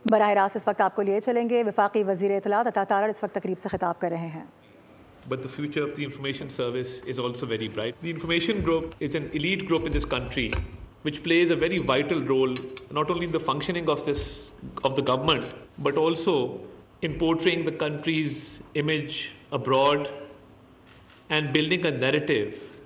बराह रास्त इस वक्त आपको लिए चलेंगे। वफाकी वज़ीर इत्तलात अता तारर इस वक्त तकरीब से खिताब कर रहे हैं। But the future of the information service is also very bright. The information group is an elite group in this country which plays a very vital role not only in the functioning of the government but also in portraying the country's image abroad and building a narrative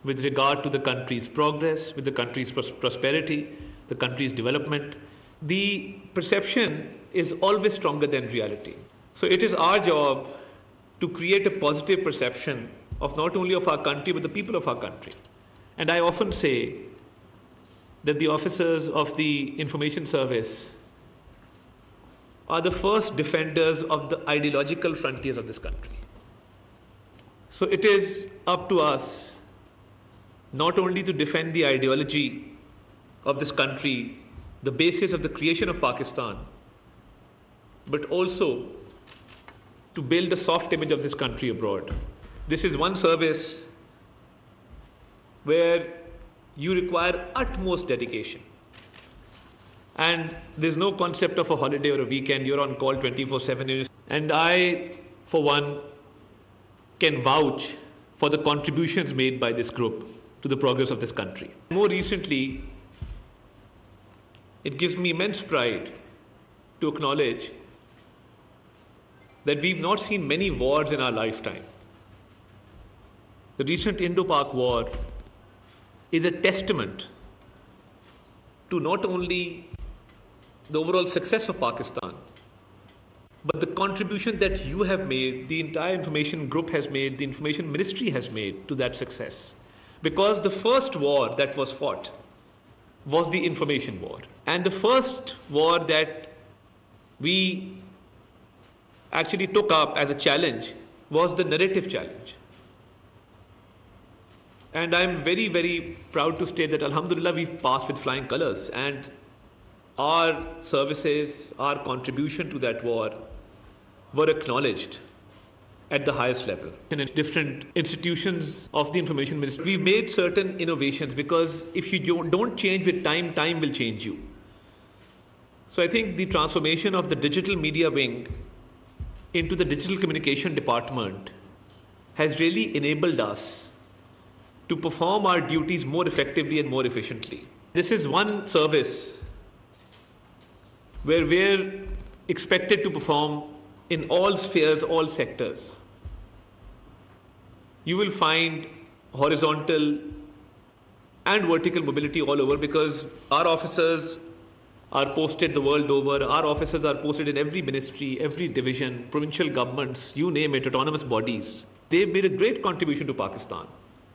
with regard to the country's progress, with the country's prosperity, the country's development. The perception is always stronger than reality. So it is our job to create a positive perception of not only of our country but the people of our country. And I often say that the officers of the information service are the first defenders of the ideological frontiers of this country. So it is up to us not only to defend the ideology of this country, the basis of the creation of Pakistan, but also to build a soft image of this country abroad. This is one service where you require utmost dedication. And there's no concept of a holiday or a weekend. You're on call 24/7. And I, for one, can vouch for the contributions made by this group to the progress of this country. More recently, it gives me immense pride to acknowledge that we've not seen many wars in our lifetime. The recent Indo-Pak war is a testament to not only the overall success of Pakistan, but the contribution that you have made, the entire information group has made, the information ministry has made to that success. Because the first war that was fought was the information war. And the first war that we actually took up as a challenge was the narrative challenge. And I'm very, very proud to state that Alhamdulillah we've passed with flying colors, and our services, our contribution to that war were acknowledged at the highest level. In different institutions of the information ministry, we've made certain innovations because if you don't change with time, time will change you. So I think the transformation of the digital media wing into the digital communication department has really enabled us to perform our duties more effectively and more efficiently. This is one service where we're expected to perform in all spheres, all sectors. You will find horizontal and vertical mobility all over because our officers are posted the world over. Our officers are posted in every ministry, every division, provincial governments, you name it, autonomous bodies. They've made a great contribution to Pakistan.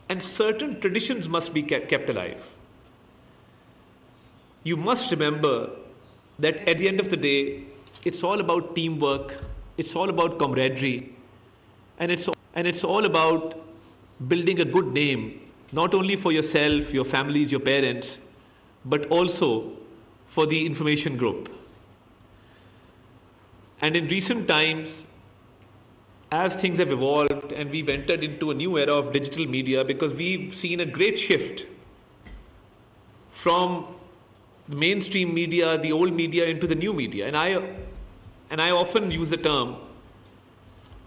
And certain traditions must be kept alive. You must remember that at the end of the day, it's all about teamwork, it's all about camaraderie, and it's all about building a good name, not only for yourself, your families, your parents, but also for the information group. And in recent times, as things have evolved and we've entered into a new era of digital media, because we've seen a great shift from the mainstream media, the old media, into the new media. And I often use the term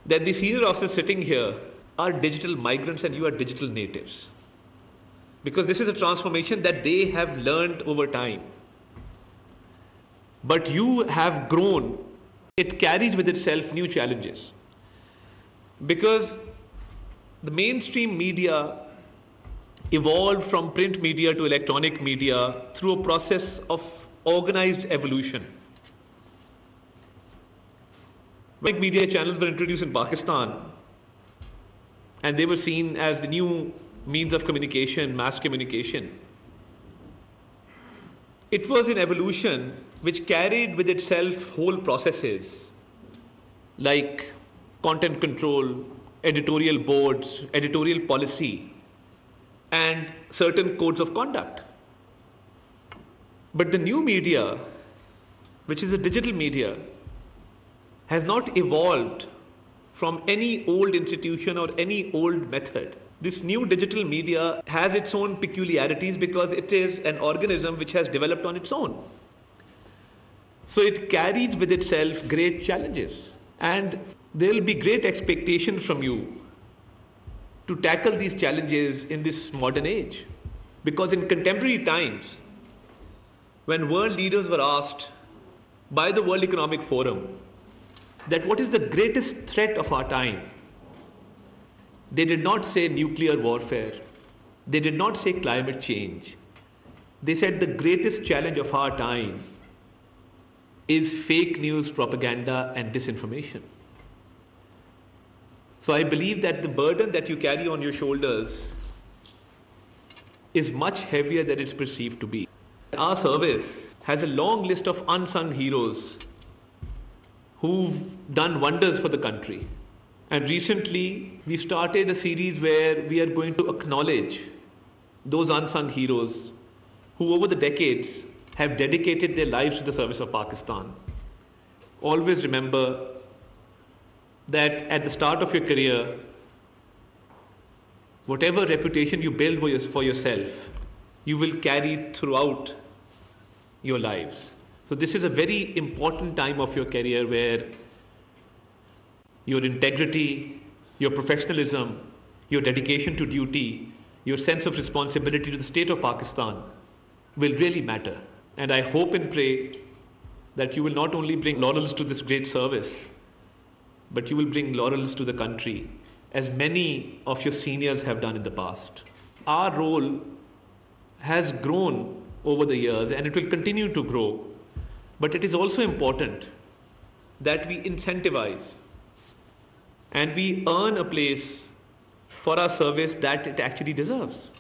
that the senior officers sitting here are digital migrants and you are digital natives. Because this is a transformation that they have learned over time. But you have grown. It carries with itself new challenges. Because the mainstream media evolved from print media to electronic media through a process of organized evolution. When media channels were introduced in Pakistan, and they were seen as the new means of communication, mass communication, it was an evolution which carried with itself whole processes like content control, editorial boards, editorial policy, and certain codes of conduct. But the new media, which is a digital media, has not evolved from any old institution or any old method. This new digital media has its own peculiarities because it is an organism which has developed on its own. So it carries with itself great challenges, and there will be great expectations from you to tackle these challenges in this modern age. Because in contemporary times, when world leaders were asked by the World Economic Forum that what is the greatest threat of our time, they did not say nuclear warfare. They did not say climate change. They said the greatest challenge of our time is fake news, propaganda, and disinformation. So I believe that the burden that you carry on your shoulders is much heavier than it's perceived to be. Our service has a long list of unsung heroes who've done wonders for the country. And recently, we started a series where we are going to acknowledge those unsung heroes who over the decades have dedicated their lives to the service of Pakistan. Always remember that at the start of your career, whatever reputation you build for yourself, you will carry throughout your lives. So this is a very important time of your career where your integrity, your professionalism, your dedication to duty, your sense of responsibility to the state of Pakistan will really matter. And I hope and pray that you will not only bring laurels to this great service, but you will bring laurels to the country, as many of your seniors have done in the past. Our role has grown over the years, and it will continue to grow. But it is also important that we incentivize and we earn a place for our service that it actually deserves.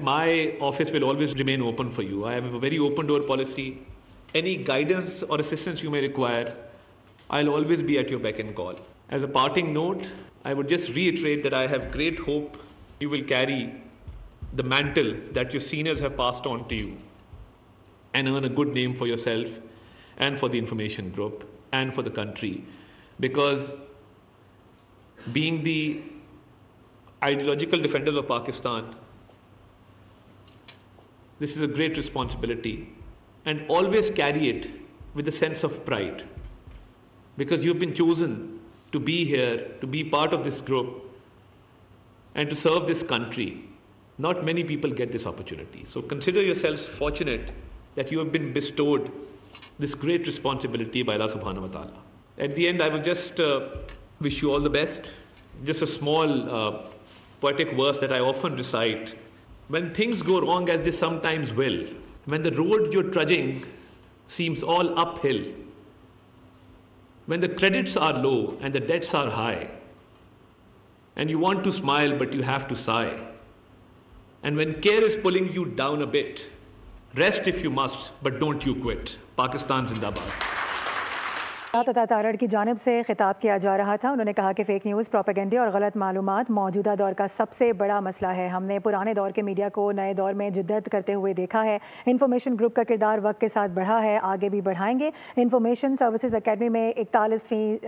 My office will always remain open for you. I have a very open door policy. Any guidance or assistance you may require, I'll always be at your beck and call. As a parting note, I would just reiterate that I have great hope you will carry the mantle that your seniors have passed on to you and earn a good name for yourself and for the information group and for the country. Because being the ideological defenders of Pakistan, this is a great responsibility, and always carry it with a sense of pride, because you've been chosen to be here, to be part of this group, and to serve this country. Not many people get this opportunity. So consider yourselves fortunate that you have been bestowed this great responsibility by Allah subhanahu wa ta'ala. At the end, I will just wish you all the best. Just a small poetic verse that I often recite. When things go wrong, as they sometimes will, when the road you're trudging seems all uphill, when the credits are low and the debts are high, and you want to smile but you have to sigh, and when care is pulling you down a bit, rest if you must, but don't you quit. Pakistan Zindabad. अत्ता तारड़ की जानिब से खिताब किया जा रहा था। उन्होंने कहा कि फ़ेक न्यूज़, प्रोपेगेंडे और गलत मालूमात मौजूदा दौर का सबसे बड़ा मसला है। हमने पुराने दौर के मीडिया को नए दौर में जिद्दत करते हुए देखा है। इंफॉर्मेशन ग्रुप का किरदार वक्त के साथ बढ़ा है, आगे भी बढ़ाएंगे। इंफॉर्मेशन सर्विसेज एकेडमी में 41वीं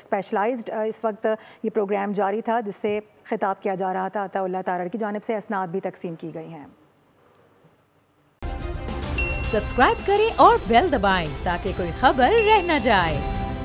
स्पेशलाइज्ड इस वक्त ये प्रोग्राम जारी था, जिससे खिताब किया जा रहा था। अत्ता तारड़ की जानिब से असनाद भी तकसीम की गई हैं। सब्सक्राइब करें और बेल दबाएं ताकि कोई खबर रह न जाए।